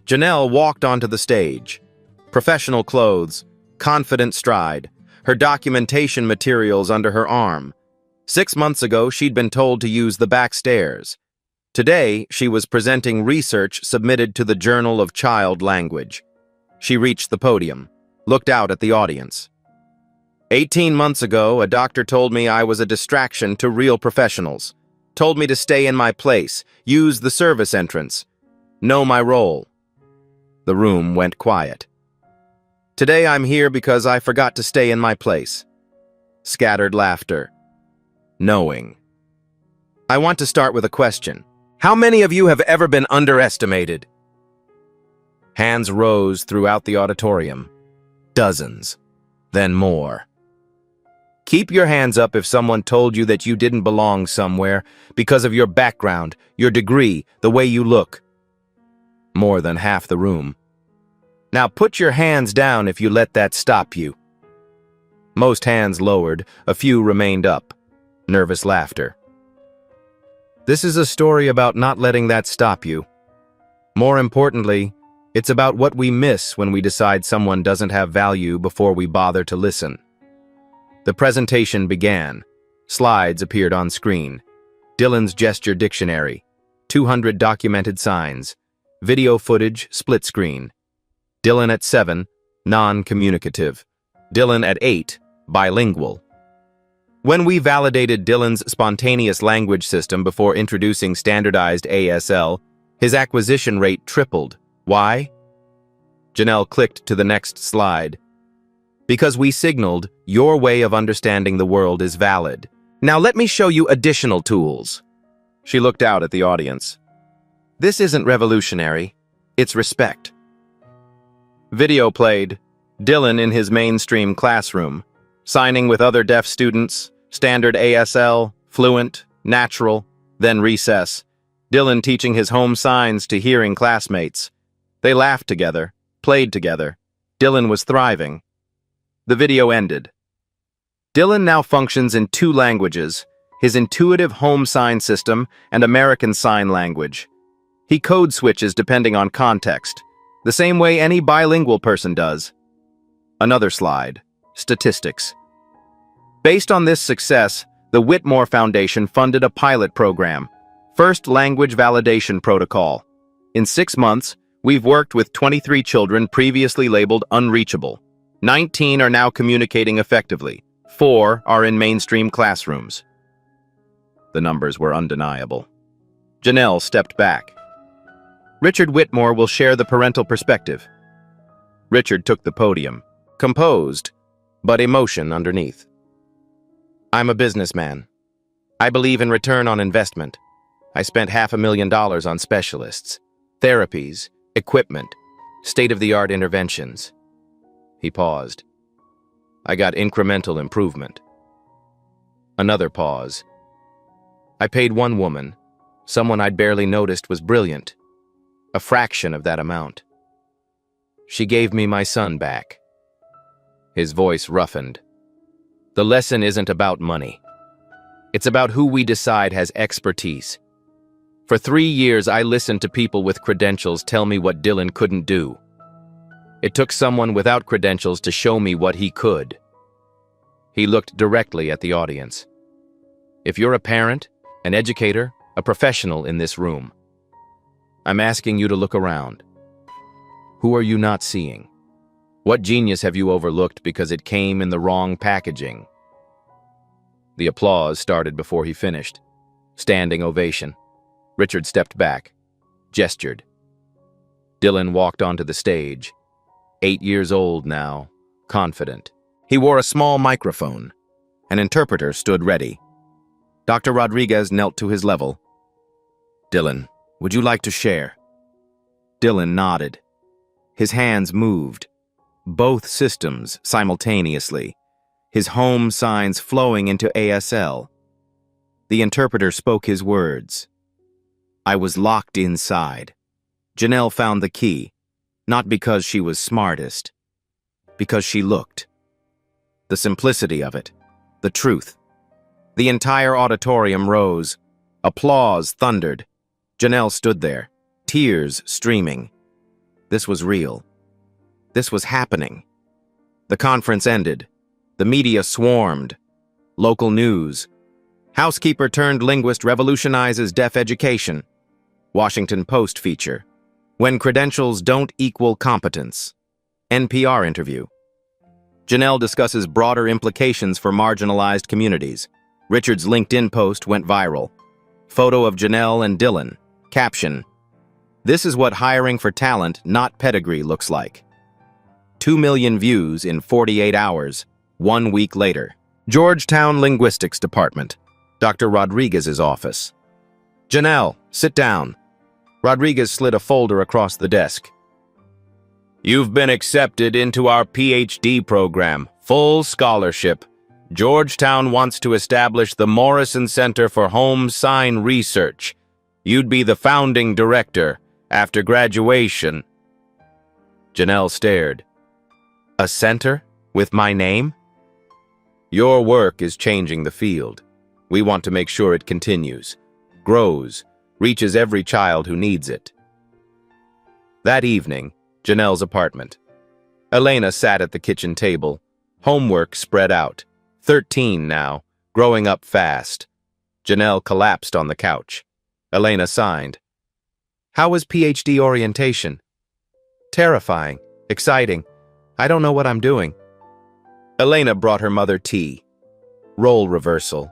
S1: Janelle walked onto the stage. Professional clothes, confident stride, her documentation materials under her arm. 6 months ago, she'd been told to use the back stairs. Today, she was presenting research submitted to the Journal of Child Language. She reached the podium, looked out at the audience. 18 months ago, a doctor told me I was a distraction to real professionals. Told me to stay in my place, use the service entrance, know my role. The room went quiet. Today I'm here because I forgot to stay in my place. Scattered laughter. Knowing. I want to start with a question. How many of you have ever been underestimated? Hands rose throughout the auditorium. Dozens. Then more. Keep your hands up if someone told you that you didn't belong somewhere because of your background, your degree, the way you look. More than half the room. Now put your hands down if you let that stop you. Most hands lowered, a few remained up. Nervous laughter. This is a story about not letting that stop you. More importantly, it's about what we miss when we decide someone doesn't have value before we bother to listen. The presentation began. Slides appeared on screen. Dylan's gesture dictionary. 200 documented signs. Video footage, split screen. Dylan at 7, non-communicative. Dylan at 8, bilingual. When we validated Dylan's spontaneous language system before introducing standardized ASL, his acquisition rate tripled. Why? Janelle clicked to the next slide. Because we signaled, your way of understanding the world is valid. Now let me show you additional tools. She looked out at the audience. This isn't revolutionary, it's respect. Video played. Dylan in his mainstream classroom, signing with other deaf students, standard ASL, fluent, natural, then recess. Dylan teaching his home signs to hearing classmates. They laughed together, played together. Dylan was thriving. The video ended. Dylan now functions in 2 languages, his intuitive home sign system and American Sign Language. He code switches depending on context, the same way any bilingual person does. Another slide. Statistics. Based on this success, the Whitmore Foundation funded a pilot program, First Language Validation Protocol. In 6 months, we've worked with 23 children previously labeled unreachable. 19 are now communicating effectively. 4 are in mainstream classrooms. The numbers were undeniable. Janelle stepped back. Richard Whitmore will share the parental perspective. Richard took the podium, composed, but emotion underneath. I'm a businessman. I believe in return on investment. I spent $500,000 on specialists, therapies, equipment, state-of-the-art interventions. He paused. I got incremental improvement. Another pause. I paid one woman, someone I'd barely noticed was brilliant, a fraction of that amount. She gave me my son back. His voice roughened. The lesson isn't about money. It's about who we decide has expertise. For 3 years, I listened to people with credentials tell me what Dylan couldn't do. It took someone without credentials to show me what he could. He looked directly at the audience. If you're a parent, an educator, a professional in this room, I'm asking you to look around. Who are you not seeing? What genius have you overlooked because it came in the wrong packaging? The applause started before he finished. Standing ovation. Richard stepped back, gestured. Dylan walked onto the stage. 8 years old now, confident. He wore a small microphone. An interpreter stood ready. Dr. Rodriguez knelt to his level. Dylan, would you like to share? Dylan nodded. His hands moved. Both systems simultaneously. His home signs flowing into ASL. The interpreter spoke his words. I was locked inside. Janelle found the key, not because she was smartest, because she looked. The simplicity of it, the truth. The entire auditorium rose. Applause thundered. Janelle stood there, tears streaming. This was real. This was happening. The conference ended. The media swarmed. Local news. Housekeeper turned linguist revolutionizes deaf education. Washington Post feature. When credentials don't equal competence. NPR interview. Janelle discusses broader implications for marginalized communities. Richard's LinkedIn post went viral. Photo of Janelle and Dylan. Caption: "This is what hiring for talent, not pedigree, looks like." 2 million views in 48 hours, 1 week later. Georgetown Linguistics Department. Dr. Rodriguez's office. "Janelle, sit down." Rodriguez slid a folder across the desk. "You've been accepted into our PhD program, full scholarship. Georgetown wants to establish the Morrison Center for Home Sign Research. You'd be the founding director after graduation." Janelle stared. "A center? With my name?" "Your work is changing the field. We want to make sure it continues, grows, reaches every child who needs it." That evening, Janelle's apartment. Elena sat at the kitchen table, homework spread out. 13 now, growing up fast. Janelle collapsed on the couch. Elena signed. "How was PhD orientation?" "Terrifying, exciting. I don't know what I'm doing." Elena brought her mother tea. Role reversal.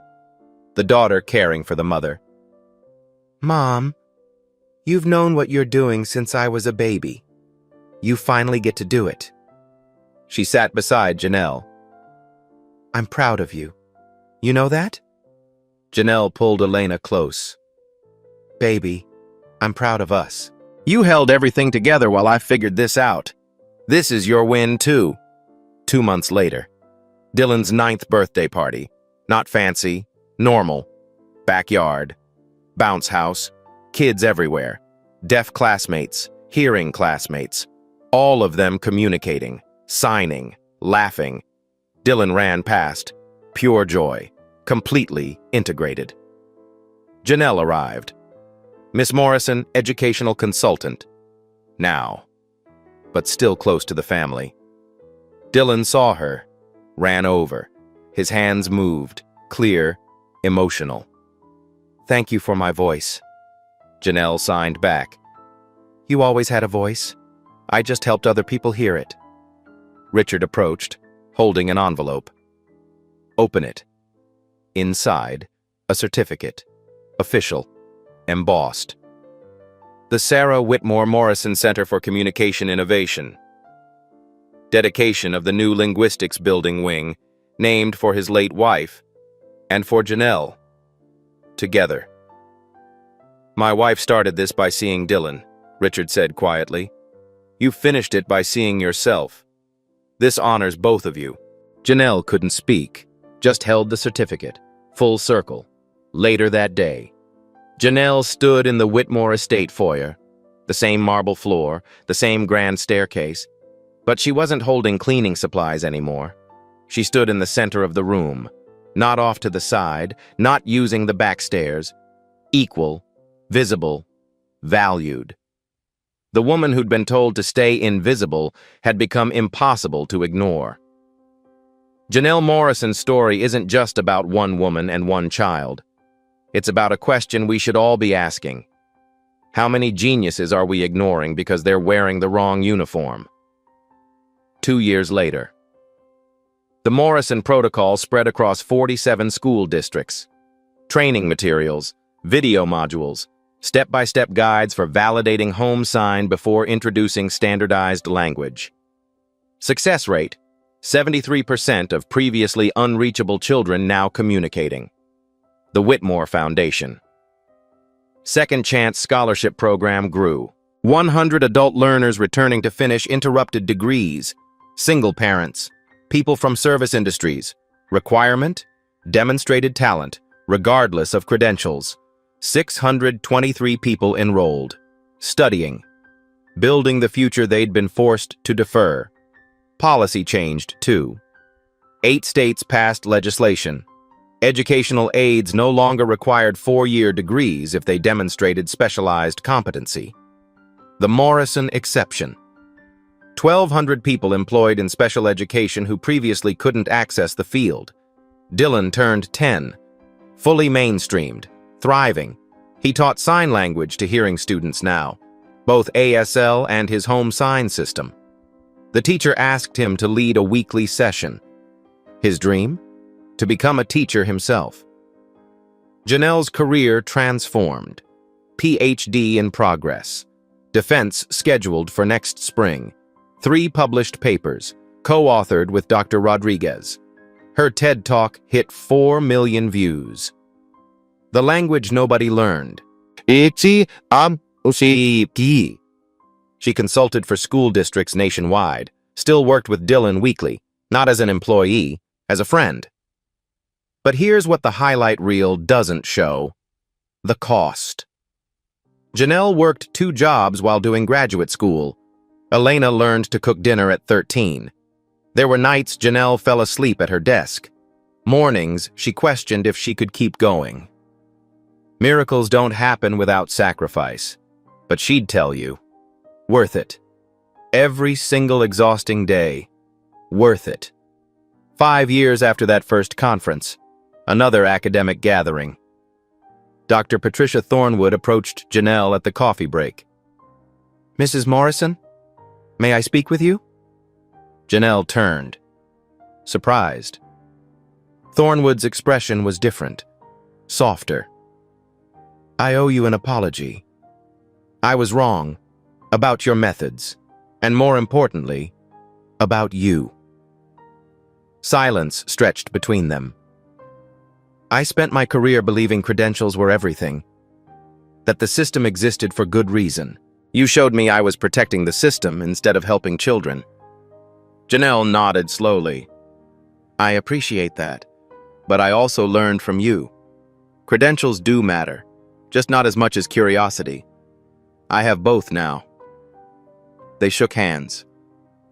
S1: The daughter caring for the mother. "Mom, you've known what you're doing since I was a baby. You finally get to do it." She sat beside Janelle. "I'm proud of you. You know that?" Janelle pulled Elena close. "Baby, I'm proud of us. You held everything together while I figured this out. This is your win, too." 2 months later. Dylan's 9th birthday party. Not fancy, normal. Backyard. Bounce house. Kids everywhere. Deaf classmates, hearing classmates. All of them communicating, signing, laughing. Dylan ran past. Pure joy. Completely integrated. Janelle arrived. Miss Morrison, educational consultant. Now. But still close to the family. Dylan saw her. Ran over. His hands moved. Clear. Emotional. "Thank you for my voice." Janelle signed back. "You always had a voice. I just helped other people hear it." Richard approached, holding an envelope. "Open it." Inside, a certificate. Official. Embossed. The Sarah Whitmore Morrison Center for Communication Innovation. Dedication of the new linguistics building wing, named for his late wife, and for Janelle. Together. "My wife started this by seeing Dylan," Richard said quietly. "You finished it by seeing yourself. This honors both of you." Janelle couldn't speak, just held the certificate, full circle. Later that day, Janelle stood in the Whitmore estate foyer, the same marble floor, the same grand staircase, but she wasn't holding cleaning supplies anymore. She stood in the center of the room, not off to the side, not using the back stairs, equal, visible, valued. The woman who'd been told to stay invisible had become impossible to ignore. Janelle Morrison's story isn't just about one woman and one child. It's about a question we should all be asking. How many geniuses are we ignoring because they're wearing the wrong uniform? 2 years later. The Morrison Protocol spread across 47 school districts. Training materials, video modules, step-by-step guides for validating home sign before introducing standardized language. Success rate, 73% of previously unreachable children now communicating. The Whitmore Foundation. Second Chance Scholarship Program grew. 100 adult learners returning to finish interrupted degrees. Single parents. People from service industries. Requirement? Demonstrated talent, regardless of credentials. 623 people enrolled. Studying. Building the future they'd been forced to defer. Policy changed, too. 8 states passed legislation. Educational aides no longer required 4-year degrees if they demonstrated specialized competency. The Morrison exception. 1,200 people employed in special education who previously couldn't access the field. Dylan turned 10, fully mainstreamed, thriving. He taught sign language to hearing students now, both ASL and his home sign system. The teacher asked him to lead a weekly session. His dream? To become a teacher himself. Janelle's career transformed. PhD in progress. Defense scheduled for next spring. 3 published papers, co-authored with Dr. Rodriguez. Her TED Talk hit 4 million views. The language nobody learned. She consulted for school districts nationwide, still worked with Dylan weekly, not as an employee, as a friend. But here's what the highlight reel doesn't show: the cost. Janelle worked 2 jobs while doing graduate school. Elena learned to cook dinner at 13. There were nights Janelle fell asleep at her desk. Mornings, she questioned if she could keep going. Miracles don't happen without sacrifice, but she'd tell you, worth it. Every single exhausting day, worth it. 5 years after that first conference, another academic gathering. Dr. Patricia Thornwood approached Janelle at the coffee break. "Mrs. Morrison, may I speak with you?" Janelle turned, surprised. Thornwood's expression was different, softer. "I owe you an apology. I was wrong about your methods, and more importantly, about you." Silence stretched between them. "I spent my career believing credentials were everything, that the system existed for good reason. You showed me I was protecting the system instead of helping children." Janelle nodded slowly. "I appreciate that, but I also learned from you. Credentials do matter, just not as much as curiosity. I have both now." They shook hands.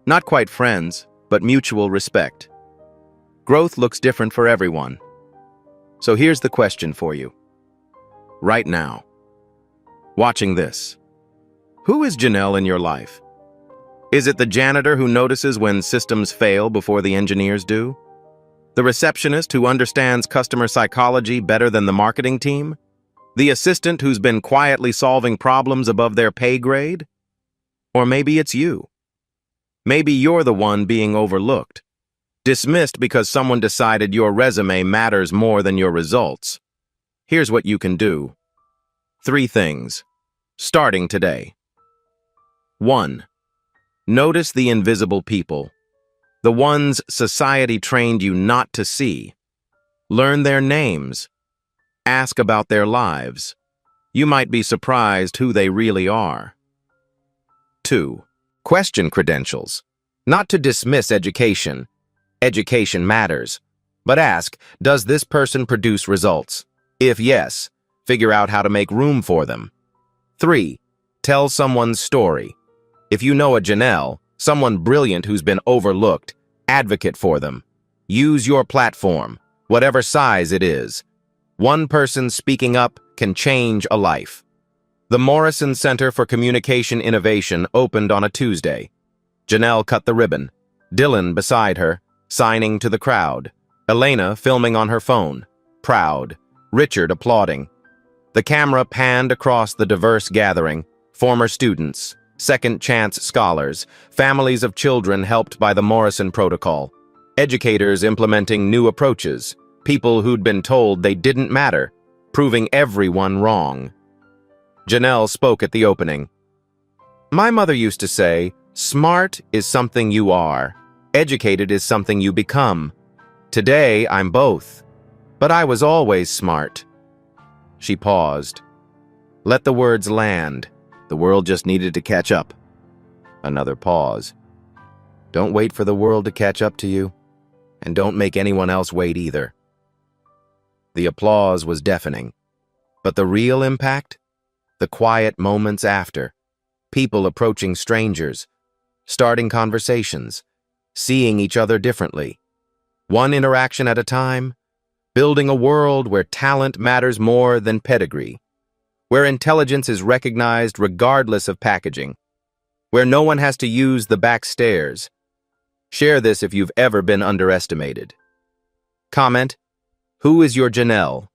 S1: Not quite friends, but mutual respect. Growth looks different for everyone. So here's the question for you. Right now, watching this, who is Janelle in your life? Is it the janitor who notices when systems fail before the engineers do? The receptionist who understands customer psychology better than the marketing team? The assistant who's been quietly solving problems above their pay grade? Or maybe it's you. Maybe you're the one being overlooked, dismissed because someone decided your resume matters more than your results. Here's what you can do. 3 things, starting today. 1. Notice the invisible people, the ones society trained you not to see. Learn their names. Ask about their lives. You might be surprised who they really are. 2. Question credentials. Not to dismiss education. Education matters. But ask, does this person produce results? If yes, figure out how to make room for them. 3. Tell someone's story. If you know a Janelle, someone brilliant who's been overlooked, advocate for them. Use your platform, whatever size it is. One person speaking up can change a life. The Morrison Center for Communication Innovation opened on a Tuesday. Janelle cut the ribbon. Dylan beside her, signing to the crowd. Elena filming on her phone, proud. Richard applauding. The camera panned across the diverse gathering. Former students, second-chance scholars, families of children helped by the Morrison Protocol, educators implementing new approaches, people who'd been told they didn't matter, proving everyone wrong. Janelle spoke at the opening. "My mother used to say, smart is something you are, educated is something you become. Today, I'm both, but I was always smart." She paused. Let the words land. The world just needed to catch up. Another pause. Don't wait for the world to catch up to you, and don't make anyone else wait either. The applause was deafening, but the real impact? The quiet moments after. People approaching strangers, starting conversations, seeing each other differently. One interaction at a time, building a world where talent matters more than pedigree, where intelligence is recognized regardless of packaging. where no one has to use the back stairs. Share this if you've ever been underestimated. Comment, who is your Janelle?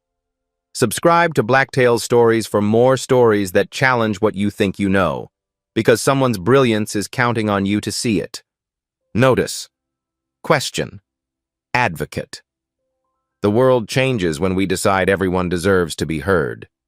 S1: Subscribe to Blacktail's Stories for more stories that challenge what you think you know, because someone's brilliance is counting on you to see it. Notice. Question. Advocate. The world changes when we decide everyone deserves to be heard.